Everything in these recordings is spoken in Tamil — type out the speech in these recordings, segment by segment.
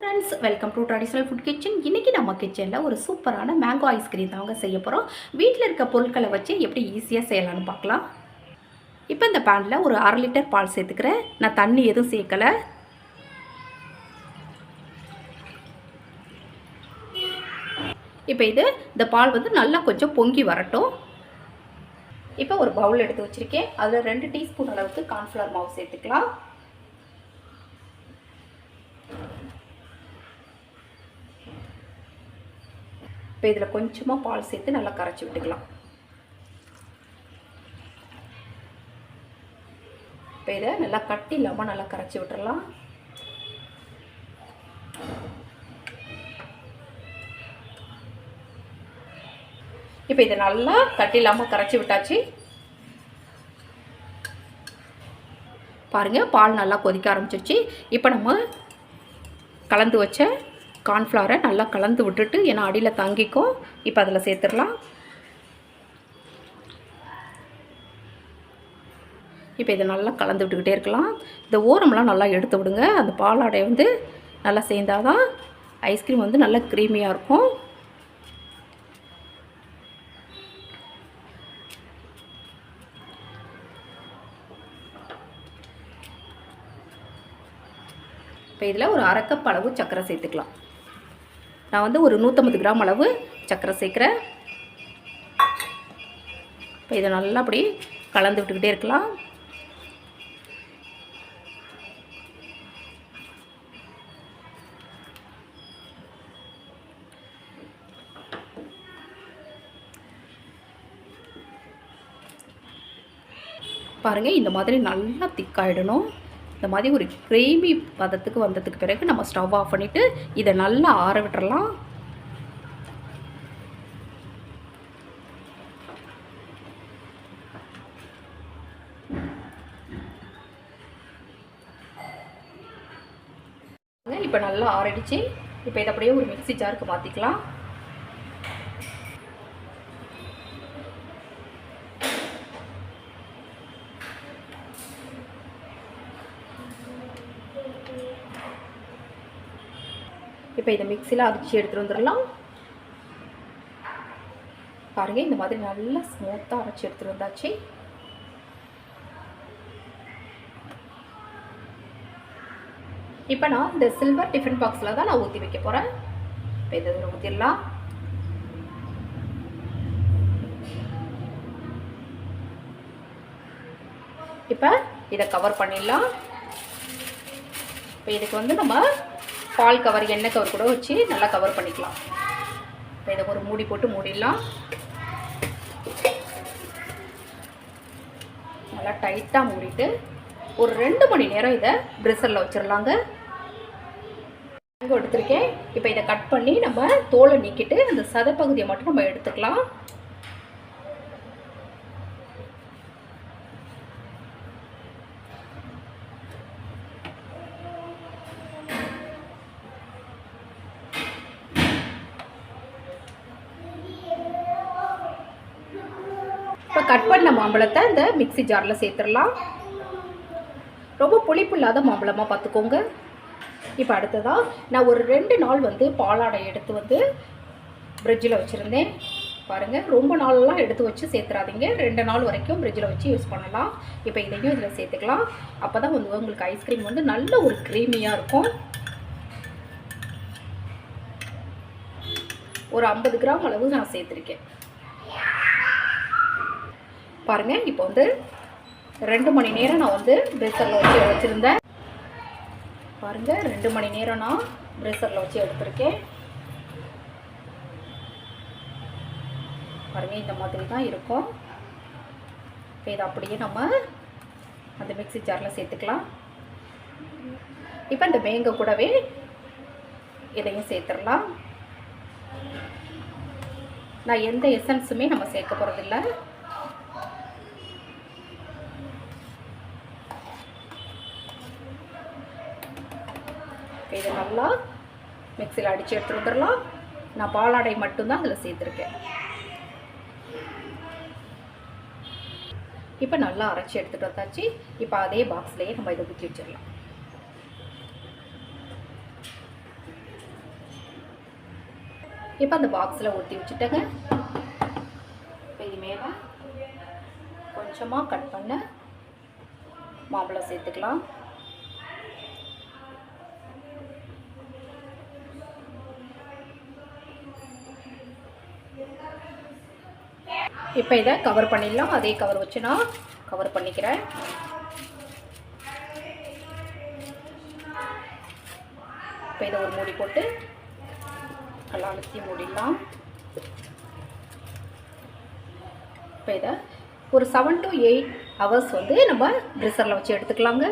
Friends, welcome to traditional food kitchen. இன்றைக்கி நம்ம கிச்சனில் ஒரு சூப்பரான மேங்கோ ஐஸ்கிரீம் தாங்க செய்ய போகிறோம். வீட்டில் இருக்க பொருட்களை வச்சு எப்படி ஈஸியாக செய்யலாம்னு பார்க்கலாம். இப்போ இந்த பேனில் ஒரு 1/2 லிட்டர் பால் சேர்த்துக்கிறேன். நான் தண்ணி எதுவும் சேர்க்கலை. இப்போ இந்த பால் நல்லா கொஞ்சம் பொங்கி வரட்டும். இப்போ ஒரு பவுல் எடுத்து வச்சுருக்கேன். அதில் 2 டீஸ்பூன் அளவுக்கு கார்ன்ஃப்ளவர் மாவு சேர்த்துக்கலாம். இப்போ இதில் கொஞ்சமாக பால் சேர்த்து நல்லா கரைச்சி விட்டுக்கலாம். இப்போ இதை நல்லா கட்டி இல்லாமல் நல்லா கரைச்சி விட்டுறலாம். இப்போ இதை நல்லா கட்டி இல்லாமல் கரைச்சி விட்டாச்சு. பாருங்கள், பால் நல்லா கொதிக்க ஆரம்பிச்சிருச்சு. இப்போ நம்ம கலந்து வச்ச கார்ன்ஃப்ளவரை நல்லா கலந்து விட்டுட்டு, ஏன்னா அடியில் தங்கிக்கும். இப்போ அதில் சேர்த்துடலாம். இப்போ இதை நல்லா கலந்து விட்டுக்கிட்டே இருக்கலாம். இந்த ஓரம்லாம் நல்லா எடுத்து விடுங்க. அந்த பாலாடை நல்லா சேர்ந்தால் தான் ஐஸ்கிரீம் நல்லா க்ரீமியாக இருக்கும். இப்போ இதில் ஒரு 1/2 கப் அளவு சர்க்கரை சேர்த்துக்கலாம். நான் ஒரு 150 கிராம் அளவு சர்க்கரை சேர்க்குறேன். இப்போ இதை நல்லா அப்படி கலந்து விட்டுக்கிட்டே இருக்கலாம். பாருங்கள், இந்த மாதிரி நல்லா திக்காயிடணும். இந்த மாதிரி ஒரு கிரேமி பதத்துக்கு வந்ததுக்கு பிறகு நம்ம ஸ்டவ் ஆஃப் பண்ணிவிட்டு இதை நல்லா ஆற விட்டுறலாம். இப்போ நல்லா ஆறிடுச்சு. இப்போ இதை அப்படியே ஒரு மிக்ஸி ஜாருக்கு மாற்றிக்கலாம். இப்போ இதை மிக்ஸியில் அரைச்சி எடுத்துகிட்டு வந்துடலாம். பாருங்கள், இந்த மாதிரி நல்லா ஸ்மூத்தாக அரைச்சி எடுத்துகிட்டு வந்தாச்சு. இப்போ நான் இந்த சில்வர் டிஃபன் பாக்ஸில் தான் நான் ஊற்றி வைக்க போகிறேன். இப்போ இதை ஊற்றிடலாம். இப்போ இதை கவர் பண்ணிடலாம். இப்போ இதுக்கு நம்ம பால் கவர், எண்ணெய் கவர் கூட வச்சு நல்லா கவர் பண்ணிக்கலாம். இப்போ இதை ஒரு மூடி போட்டு மூடிடலாம். நல்லா டைட்டாக மூடிட்டு ஒரு 2 மணி நேரம் இதை ப்ரிசரில் வச்சிடலாங்க. மேங்கோ எடுத்துருக்கேன். இப்போ இதை கட் பண்ணி நம்ம தோலை நீக்கிட்டு அந்த சதைப்பகுதியை மட்டும் நம்ம எடுத்துக்கலாம். இப்போ கட் பண்ண மாம்பழத்தை இந்த மிக்ஸி ஜாரில் சேர்த்துடலாம். ரொம்ப புளிப்பு இல்லாத மாம்பழமாக பார்த்துக்கோங்க. இப்போ அடுத்ததாக நான் ஒரு 2 நாள் பாலாடை எடுத்து ஃப்ரிட்ஜில் வச்சுருந்தேன். பாருங்கள், ரொம்ப நாளெலாம் எடுத்து வச்சு சேர்த்துறாதீங்க. 2 நாள் வரைக்கும் ஃப்ரிட்ஜில் வச்சு யூஸ் பண்ணலாம். இப்போ இதையும் இதில் சேர்த்துக்கலாம். அப்போ தான் உங்களுக்கு ஐஸ்கிரீம் நல்ல ஒரு க்ரீமியாக இருக்கும். ஒரு 50 கிராம் அளவு நான் சேர்த்துருக்கேன். பாருங்கள், இப்போ 2 மணி நேரம் நான் ப்ரெஷரில் வச்சு வச்சுருந்தேன். பாருங்கள், 2 மணி நேரம் நான் ப்ரெஷரில் வச்சு எடுத்துருக்கேன். பாருங்கள், இந்த மாதிரி தான் இருக்கும். இப்போ இதை அப்படியே நம்ம அந்த மிக்ஸி ஜாரில் சேர்த்துக்கலாம். இப்போ இந்த மேங்கோ கூடவே இதையும் சேர்த்துடலாம். நான் எந்த எசன்ஸுமே நம்ம சேர்க்க போகிறதில்ல. இதை நல்லா மிக்ஸியில் அடித்து எடுத்துகிட்டு வந்துடலாம். நான் பாலாடை மட்டும்தான் அதில் சேர்த்துருக்கேன். இப்போ நல்லா அரைச்சி எடுத்துகிட்டு வந்தாச்சு. இப்போ அதே பாக்ஸ்லேயே நம்ம இதை ஊற்றி வச்சிடலாம். இப்போ அந்த பாக்ஸில் ஊற்றி வச்சுட்டேங்க. இப்போ இது மேலே கொஞ்சமாக கட் பண்ண மாம்பழம் சேர்த்துக்கலாம். இப்போ இதை கவர் பண்ணிடலாம். அதே கவர் வச்சு நான் கவர் பண்ணிக்கிறேன். இப்போ இதை ஒரு மூடி போட்டு நல்லா அழுத்தி மூடிடலாம். இப்போ இதை ஒரு 7 to 8 hours வந்து நம்ம ப்ரீசரில் வச்சு எடுத்துக்கலாங்க.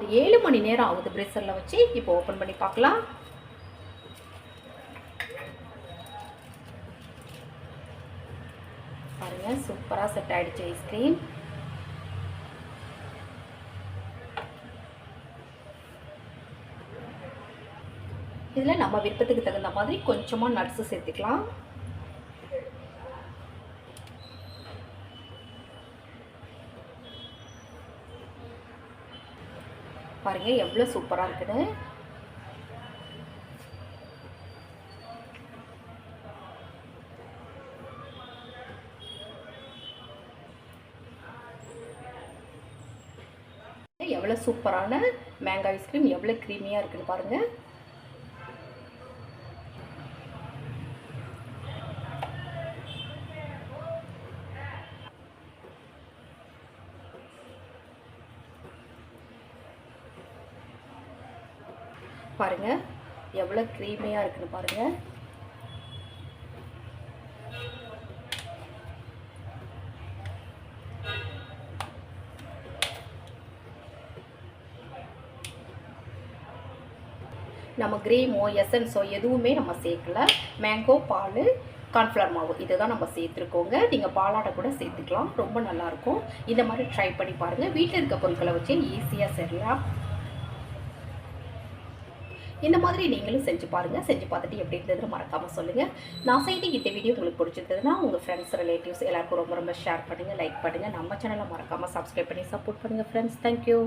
ஒரு 7 மணி நேரம் ஆகுது ப்ரீசரில் வச்சு. இப்போ ஓப்பன் பண்ணி பார்க்கலாம். பாருங்கள், சூப்பராக செட் ஆகிடுச்சு ஐஸ்கிரீம். இதில் நம்ம விருப்பத்துக்கு தகுந்த மாதிரி கொஞ்சமாக நட்ஸு சேர்த்துக்கலாம். பாருங்கள் எவ்வளோ சூப்பராக இருக்குன்னு. எவ்வளோ சூப்பரான மேங்கோ ஐஸ்கிரீம் எவ்வளோ க்ரீமியாக இருக்குன்னு பாருங்கள். பாருங்கள் எவ்வளோ க்ரீமியாக இருக்குன்னு பாருங்கள். நம்ம க்ரீமோ எசன்ஸோ எதுவுமே நம்ம சேர்க்கல. மேங்கோ, பால், கார்ன்ஃப்ளவர் மாவு இதுதான் நம்ம சேர்த்துருக்கோங்க. நீங்கள் பாலாடை கூட சேர்த்துக்கலாம், ரொம்ப நல்லாயிருக்கும். இந்த மாதிரி ட்ரை பண்ணி பாருங்கள். வீட்டில் இருக்க பொருட்களை வச்சு ஈஸியாக செய்யலாம். இந்த மாதிரி நீங்களும் செஞ்சு பாருங்கள். செஞ்சு பார்த்துட்டு எப்படி இருந்ததுன்னு மறக்காமல் சொல்லுங்கள். நான் செய்த இந்த வீடியோ உங்களுக்கு பிடிச்சிருந்ததுன்னா உங்கள் ஃப்ரெண்ட்ஸ், ரிலேட்டிவ்ஸ் எல்லாருக்கும் ரொம்ப ரொம்ப ஷேர் பண்ணுங்கள், லைக் பண்ணுங்கள். நம்ம சேனலை மறக்காமல் சப்ஸ்கிரைப் பண்ணி சப்போர்ட் பண்ணுங்கள் ஃப்ரெண்ட்ஸ். தேங்க்யூ.